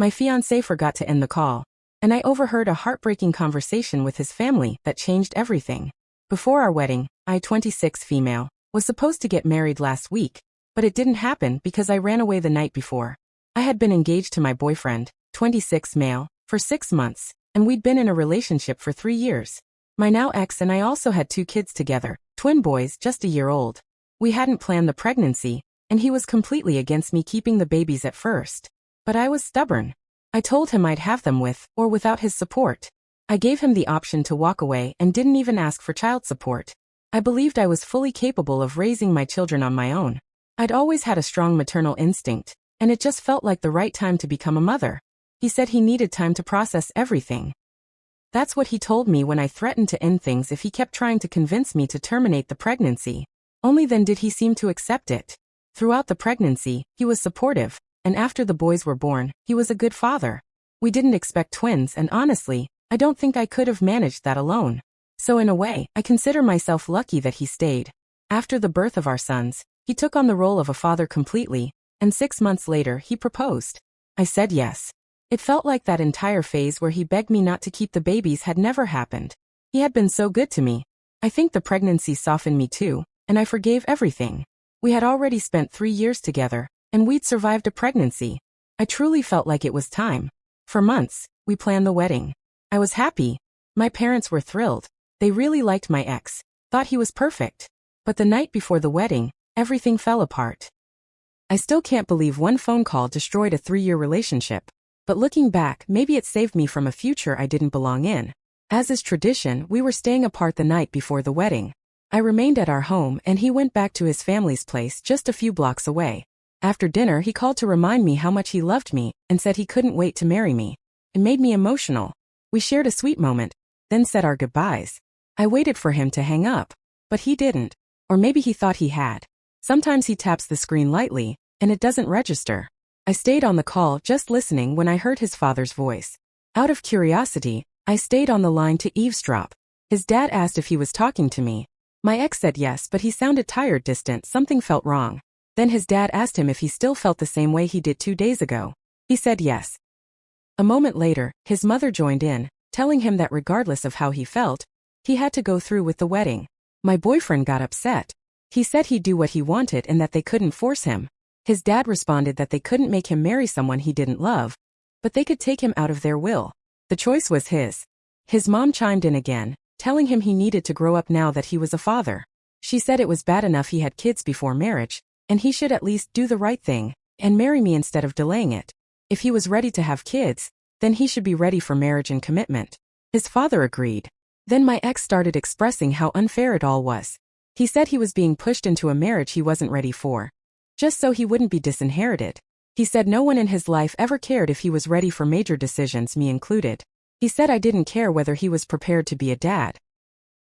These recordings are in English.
My fiancé forgot to end the call, and I overheard a heartbreaking conversation with his family that changed everything. Before our wedding, I, 26 female, was supposed to get married last week, but it didn't happen because I ran away the night before. I had been engaged to my boyfriend, 26 male, for 6 months, and we'd been in a relationship for 3 years. My now ex and I also had 2 kids together, twin boys just a year old. We hadn't planned the pregnancy, and he was completely against me keeping the babies at first. But I was stubborn. I told him I'd have them with or without his support. I gave him the option to walk away and didn't even ask for child support. I believed I was fully capable of raising my children on my own. I'd always had a strong maternal instinct, and it just felt like the right time to become a mother. He said he needed time to process everything. That's what he told me when I threatened to end things if he kept trying to convince me to terminate the pregnancy. Only then did he seem to accept it. Throughout the pregnancy, he was supportive, and after the boys were born, he was a good father. We didn't expect twins, and honestly, I don't think I could have managed that alone. So in a way, I consider myself lucky that he stayed. After the birth of our sons, he took on the role of a father completely, and 6 months later he proposed. I said yes. It felt like that entire phase where he begged me not to keep the babies had never happened. He had been so good to me. I think the pregnancy softened me too, and I forgave everything. We had already spent 3 years together, and we'd survived a pregnancy. I truly felt like it was time. For months, we planned the wedding. I was happy. My parents were thrilled. They really liked my ex, thought he was perfect. But the night before the wedding, everything fell apart. I still can't believe one phone call destroyed a 3-year relationship. But looking back, maybe it saved me from a future I didn't belong in. As is tradition, we were staying apart the night before the wedding. I remained at our home and he went back to his family's place just a few blocks away. After dinner, he called to remind me how much he loved me and said he couldn't wait to marry me. It made me emotional. We shared a sweet moment, then said our goodbyes. I waited for him to hang up, but he didn't. Or maybe he thought he had. Sometimes he taps the screen lightly, and it doesn't register. I stayed on the call just listening when I heard his father's voice. Out of curiosity, I stayed on the line to eavesdrop. His dad asked if he was talking to me. My ex said yes, but he sounded tired, distant, something felt wrong. Then his dad asked him if he still felt the same way he did 2 days ago. He said yes. A moment later, his mother joined in, telling him that regardless of how he felt, he had to go through with the wedding. My boyfriend got upset. He said he'd do what he wanted and that they couldn't force him. His dad responded that they couldn't make him marry someone he didn't love, but they could take him out of their will. The choice was his. His mom chimed in again, telling him he needed to grow up now that he was a father. She said it was bad enough he had kids before marriage, and he should at least do the right thing and marry me instead of delaying it. If he was ready to have kids, then he should be ready for marriage and commitment. His father agreed. Then my ex started expressing how unfair it all was. He said he was being pushed into a marriage he wasn't ready for, just so he wouldn't be disinherited. He said no one in his life ever cared if he was ready for major decisions, me included. He said I didn't care whether he was prepared to be a dad.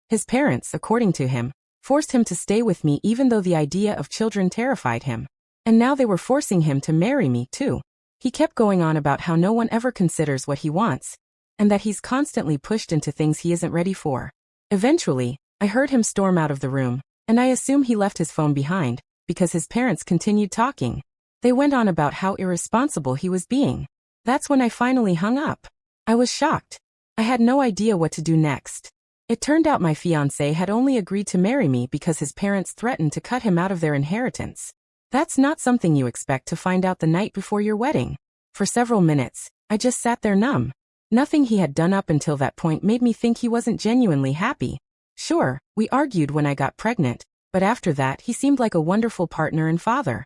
His parents, according to him, forced him to stay with me even though the idea of children terrified him. And now they were forcing him to marry me too. He kept going on about how no one ever considers what he wants, and that he's constantly pushed into things he isn't ready for. Eventually, I heard him storm out of the room, and I assume he left his phone behind, because his parents continued talking. They went on about how irresponsible he was being. That's when I finally hung up. I was shocked. I had no idea what to do next. It turned out my fiancé had only agreed to marry me because his parents threatened to cut him out of their inheritance. That's not something you expect to find out the night before your wedding. For several minutes, I just sat there numb. Nothing he had done up until that point made me think he wasn't genuinely happy. Sure, we argued when I got pregnant, but after that he seemed like a wonderful partner and father.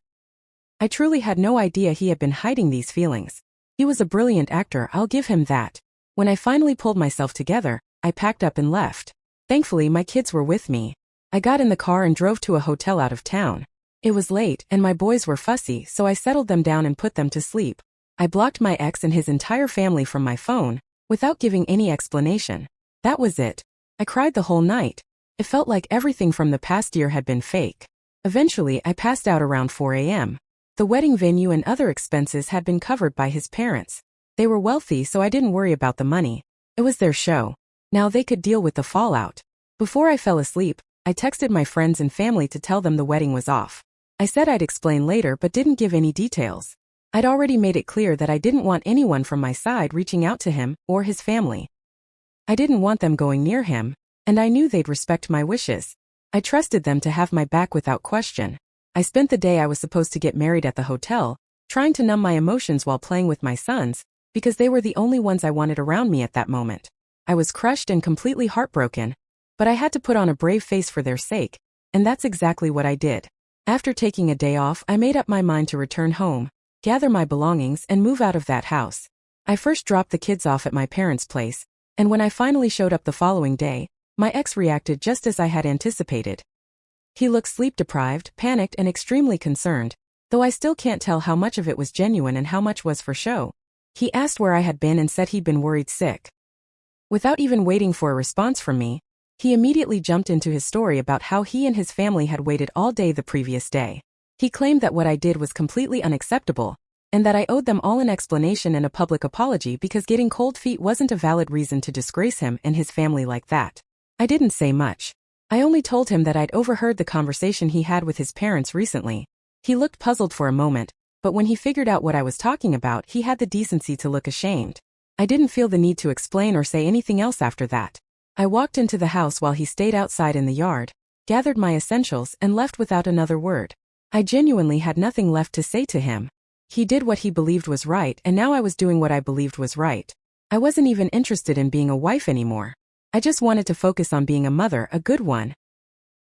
I truly had no idea he had been hiding these feelings. He was a brilliant actor, I'll give him that. When I finally pulled myself together, I packed up and left. Thankfully my kids were with me. I got in the car and drove to a hotel out of town. It was late and my boys were fussy, so I settled them down and put them to sleep. I blocked my ex and his entire family from my phone, without giving any explanation. That was it. I cried the whole night. It felt like everything from the past year had been fake. Eventually I passed out around 4 a.m. The wedding venue and other expenses had been covered by his parents. They were wealthy, so I didn't worry about the money. It was their show. Now they could deal with the fallout. Before I fell asleep, I texted my friends and family to tell them the wedding was off. I said I'd explain later but didn't give any details. I'd already made it clear that I didn't want anyone from my side reaching out to him or his family. I didn't want them going near him, and I knew they'd respect my wishes. I trusted them to have my back without question. I spent the day I was supposed to get married at the hotel, trying to numb my emotions while playing with my sons, because they were the only ones I wanted around me at that moment. I was crushed and completely heartbroken, but I had to put on a brave face for their sake, and that's exactly what I did. After taking a day off, I made up my mind to return home, gather my belongings, and move out of that house. I first dropped the kids off at my parents' place, and when I finally showed up the following day, my ex reacted just as I had anticipated. He looked sleep-deprived, panicked, and extremely concerned, though I still can't tell how much of it was genuine and how much was for show. He asked where I had been and said he'd been worried sick. Without even waiting for a response from me, he immediately jumped into his story about how he and his family had waited all day the previous day. He claimed that what I did was completely unacceptable, and that I owed them all an explanation and a public apology because getting cold feet wasn't a valid reason to disgrace him and his family like that. I didn't say much. I only told him that I'd overheard the conversation he had with his parents recently. He looked puzzled for a moment, but when he figured out what I was talking about, he had the decency to look ashamed. I didn't feel the need to explain or say anything else after that. I walked into the house while he stayed outside in the yard, gathered my essentials, and left without another word. I genuinely had nothing left to say to him. He did what he believed was right, and now I was doing what I believed was right. I wasn't even interested in being a wife anymore. I just wanted to focus on being a mother, a good one.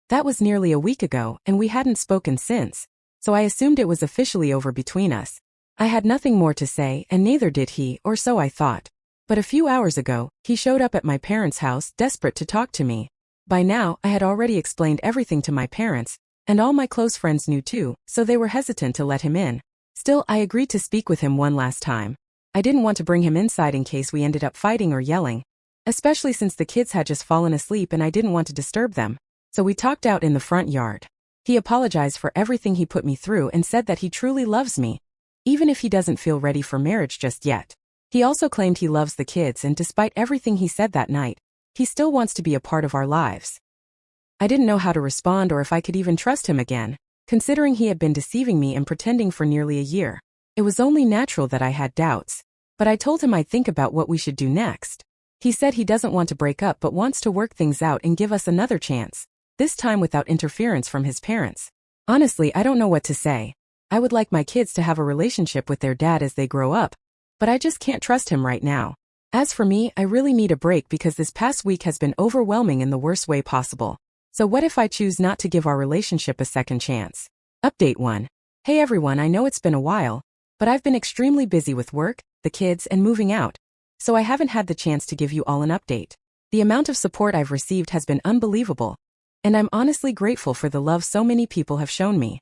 That was nearly a week ago, and we hadn't spoken since, so I assumed it was officially over between us. I had nothing more to say, and neither did he, or so I thought. But a few hours ago, he showed up at my parents' house, desperate to talk to me. By now, I had already explained everything to my parents, and all my close friends knew too, so they were hesitant to let him in. Still, I agreed to speak with him one last time. I didn't want to bring him inside in case we ended up fighting or yelling, especially since the kids had just fallen asleep and I didn't want to disturb them. So we talked out in the front yard. He apologized for everything he put me through and said that he truly loves me, even if he doesn't feel ready for marriage just yet. He also claimed he loves the kids, and despite everything he said that night, he still wants to be a part of our lives. I didn't know how to respond or if I could even trust him again, considering he had been deceiving me and pretending for nearly a year. It was only natural that I had doubts, but I told him I'd think about what we should do next. He said he doesn't want to break up but wants to work things out and give us another chance, this time without interference from his parents. Honestly, I don't know what to say. I would like my kids to have a relationship with their dad as they grow up, but I just can't trust him right now. As for me, I really need a break because this past week has been overwhelming in the worst way possible. So what if I choose not to give our relationship a second chance? Update 1. Hey everyone, I know it's been a while, but I've been extremely busy with work, the kids, and moving out, so I haven't had the chance to give you all an update. The amount of support I've received has been unbelievable, and I'm honestly grateful for the love so many people have shown me.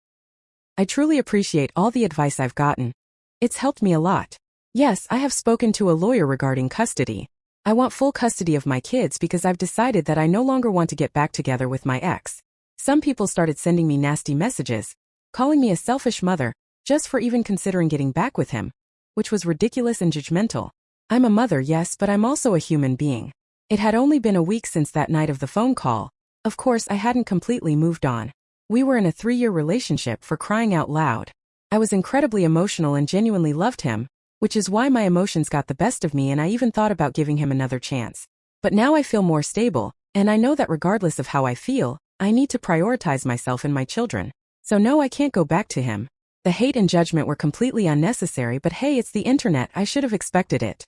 I truly appreciate all the advice I've gotten. It's helped me a lot. Yes, I have spoken to a lawyer regarding custody. I want full custody of my kids because I've decided that I no longer want to get back together with my ex. Some people started sending me nasty messages, calling me a selfish mother, just for even considering getting back with him, which was ridiculous and judgmental. I'm a mother, yes, but I'm also a human being. It had only been a week since that night of the phone call. Of course, I hadn't completely moved on. We were in a 3-year relationship, for crying out loud. I was incredibly emotional and genuinely loved him, which is why my emotions got the best of me and I even thought about giving him another chance. But now I feel more stable, and I know that regardless of how I feel, I need to prioritize myself and my children. So no, I can't go back to him. The hate and judgment were completely unnecessary, but hey, it's the internet, I should have expected it.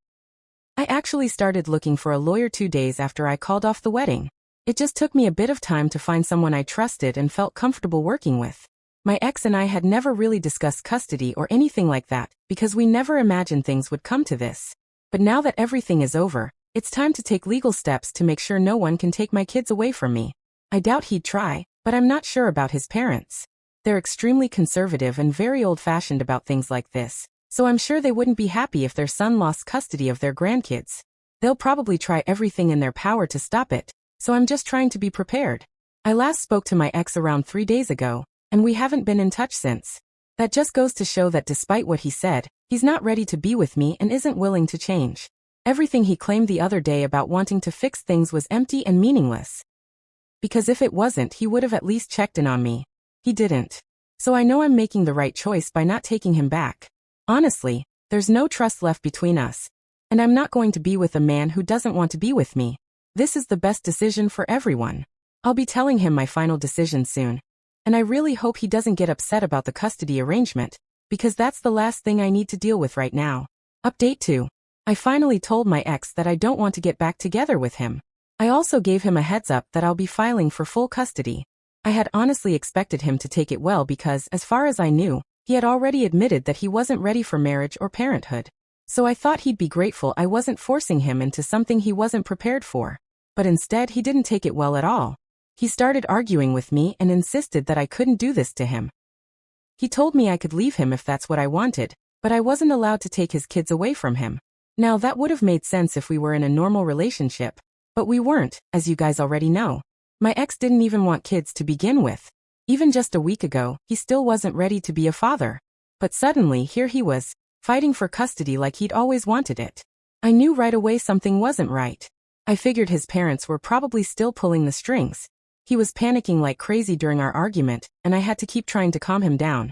I actually started looking for a lawyer 2 days after I called off the wedding. It just took me a bit of time to find someone I trusted and felt comfortable working with. My ex and I had never really discussed custody or anything like that because we never imagined things would come to this. But now that everything is over, it's time to take legal steps to make sure no one can take my kids away from me. I doubt he'd try, but I'm not sure about his parents. They're extremely conservative and very old-fashioned about things like this, so I'm sure they wouldn't be happy if their son lost custody of their grandkids. They'll probably try everything in their power to stop it, so I'm just trying to be prepared. I last spoke to my ex around 3 days ago, and we haven't been in touch since. That just goes to show that despite what he said, he's not ready to be with me and isn't willing to change. Everything he claimed the other day about wanting to fix things was empty and meaningless. Because if it wasn't, he would have at least checked in on me. He didn't. So I know I'm making the right choice by not taking him back. Honestly, there's no trust left between us. And I'm not going to be with a man who doesn't want to be with me. This is the best decision for everyone. I'll be telling him my final decision soon. And I really hope he doesn't get upset about the custody arrangement, because that's the last thing I need to deal with right now. Update 2. I finally told my ex that I don't want to get back together with him. I also gave him a heads up that I'll be filing for full custody. I had honestly expected him to take it well because, as far as I knew, he had already admitted that he wasn't ready for marriage or parenthood. So I thought he'd be grateful I wasn't forcing him into something he wasn't prepared for. But instead he didn't take it well at all. He started arguing with me and insisted that I couldn't do this to him. He told me I could leave him if that's what I wanted, but I wasn't allowed to take his kids away from him. Now that would have made sense if we were in a normal relationship, but we weren't, as you guys already know. My ex didn't even want kids to begin with. Even just a week ago, he still wasn't ready to be a father. But suddenly here he was, fighting for custody like he'd always wanted it. I knew right away something wasn't right. I figured his parents were probably still pulling the strings. He was panicking like crazy during our argument, and I had to keep trying to calm him down.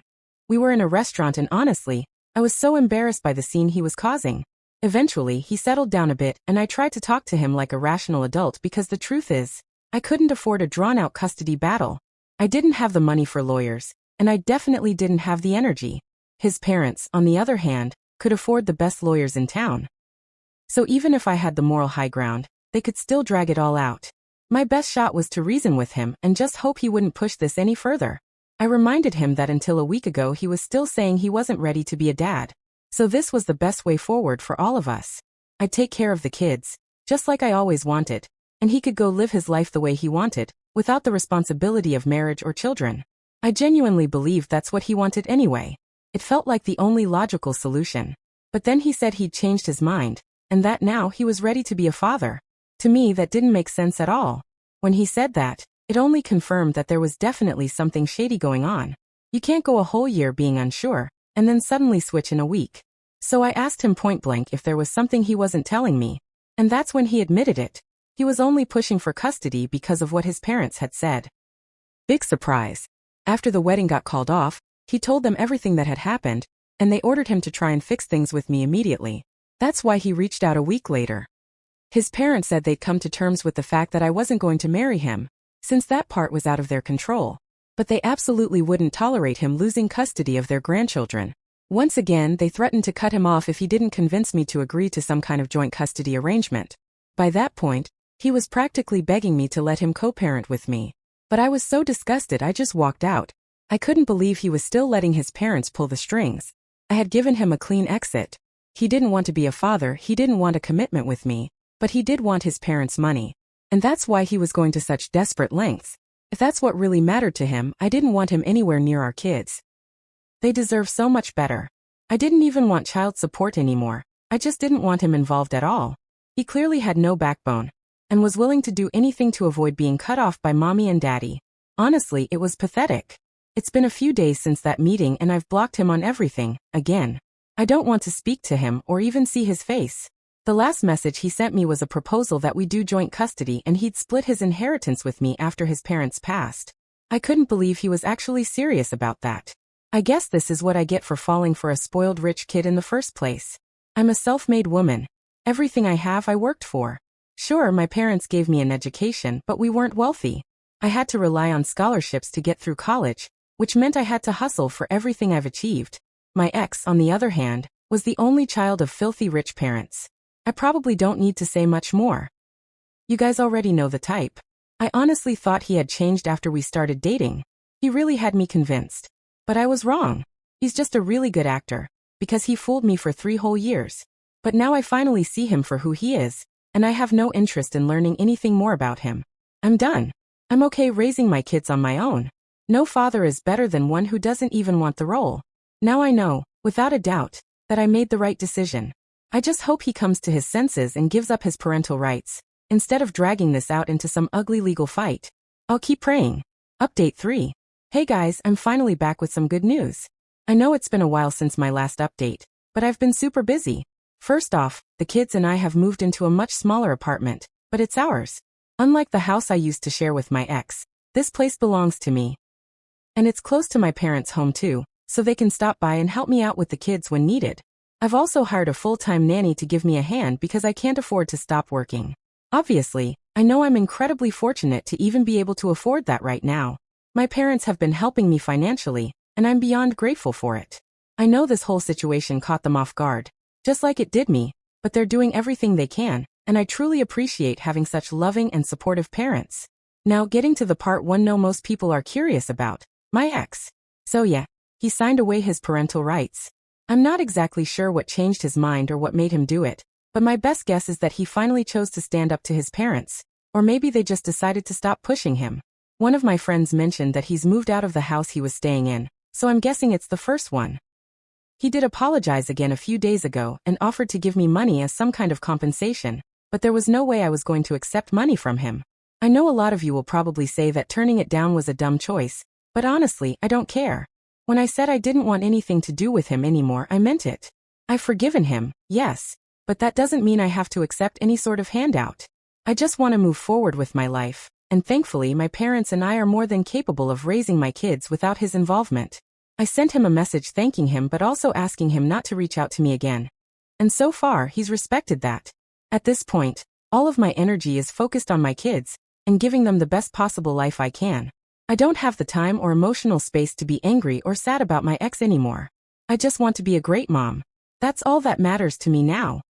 We were in a restaurant and honestly, I was so embarrassed by the scene he was causing. Eventually, he settled down a bit and I tried to talk to him like a rational adult because the truth is, I couldn't afford a drawn-out custody battle. I didn't have the money for lawyers, and I definitely didn't have the energy. His parents, on the other hand, could afford the best lawyers in town. So even if I had the moral high ground, they could still drag it all out. My best shot was to reason with him and just hope he wouldn't push this any further. I reminded him that until a week ago he was still saying he wasn't ready to be a dad. So this was the best way forward for all of us. I'd take care of the kids, just like I always wanted, and he could go live his life the way he wanted, without the responsibility of marriage or children. I genuinely believed that's what he wanted anyway. It felt like the only logical solution. But then he said he'd changed his mind, and that now he was ready to be a father. To me, that didn't make sense at all. When he said that, it only confirmed that there was definitely something shady going on. You can't go a whole year being unsure, and then suddenly switch in a week. So I asked him point blank if there was something he wasn't telling me, and that's when he admitted it. He was only pushing for custody because of what his parents had said. Big surprise. After the wedding got called off, he told them everything that had happened, and they ordered him to try and fix things with me immediately. That's why he reached out a week later. His parents said they'd come to terms with the fact that I wasn't going to marry him, since that part was out of their control. But they absolutely wouldn't tolerate him losing custody of their grandchildren. Once again, they threatened to cut him off if he didn't convince me to agree to some kind of joint custody arrangement. By that point, he was practically begging me to let him co-parent with me. But I was so disgusted I just walked out. I couldn't believe he was still letting his parents pull the strings. I had given him a clean exit. He didn't want to be a father, he didn't want a commitment with me, but he did want his parents' money. And that's why he was going to such desperate lengths. If that's what really mattered to him, I didn't want him anywhere near our kids. They deserve so much better. I didn't even want child support anymore. I just didn't want him involved at all. He clearly had no backbone, and was willing to do anything to avoid being cut off by mommy and daddy. Honestly, it was pathetic. It's been a few days since that meeting and I've blocked him on everything, again. I don't want to speak to him or even see his face. The last message he sent me was a proposal that we do joint custody and he'd split his inheritance with me after his parents passed. I couldn't believe he was actually serious about that. I guess this is what I get for falling for a spoiled rich kid in the first place. I'm a self-made woman. Everything I have I worked for. Sure, my parents gave me an education, but we weren't wealthy. I had to rely on scholarships to get through college, which meant I had to hustle for everything I've achieved. My ex, on the other hand, was the only child of filthy rich parents. I probably don't need to say much more. You guys already know the type. I honestly thought he had changed after we started dating. He really had me convinced. But I was wrong. He's just a really good actor, because he fooled me for 3 whole years. But now I finally see him for who he is, and I have no interest in learning anything more about him. I'm done. I'm okay raising my kids on my own. No father is better than one who doesn't even want the role. Now I know, without a doubt, that I made the right decision. I just hope he comes to his senses and gives up his parental rights, instead of dragging this out into some ugly legal fight. I'll keep praying. Update 3. Hey guys, I'm finally back with some good news. I know it's been a while since my last update, but I've been super busy. First off, the kids and I have moved into a much smaller apartment, but it's ours. Unlike the house I used to share with my ex, this place belongs to me. And it's close to my parents' home too, so they can stop by and help me out with the kids when needed. I've also hired a full-time nanny to give me a hand because I can't afford to stop working. Obviously, I know I'm incredibly fortunate to even be able to afford that right now. My parents have been helping me financially, and I'm beyond grateful for it. I know this whole situation caught them off guard, just like it did me, but they're doing everything they can, and I truly appreciate having such loving and supportive parents. Now getting to the part one know most people are curious about, my ex. So yeah, he signed away his parental rights. I'm not exactly sure what changed his mind or what made him do it, but my best guess is that he finally chose to stand up to his parents, or maybe they just decided to stop pushing him. One of my friends mentioned that he's moved out of the house he was staying in, so I'm guessing it's the first one. He did apologize again a few days ago and offered to give me money as some kind of compensation, but there was no way I was going to accept money from him. I know a lot of you will probably say that turning it down was a dumb choice, but honestly, I don't care. When I said I didn't want anything to do with him anymore, I meant it. I've forgiven him, yes, but that doesn't mean I have to accept any sort of handout. I just want to move forward with my life, and thankfully my parents and I are more than capable of raising my kids without his involvement. I sent him a message thanking him but also asking him not to reach out to me again. And so far, he's respected that. At this point, all of my energy is focused on my kids, and giving them the best possible life I can. I don't have the time or emotional space to be angry or sad about my ex anymore. I just want to be a great mom. That's all that matters to me now.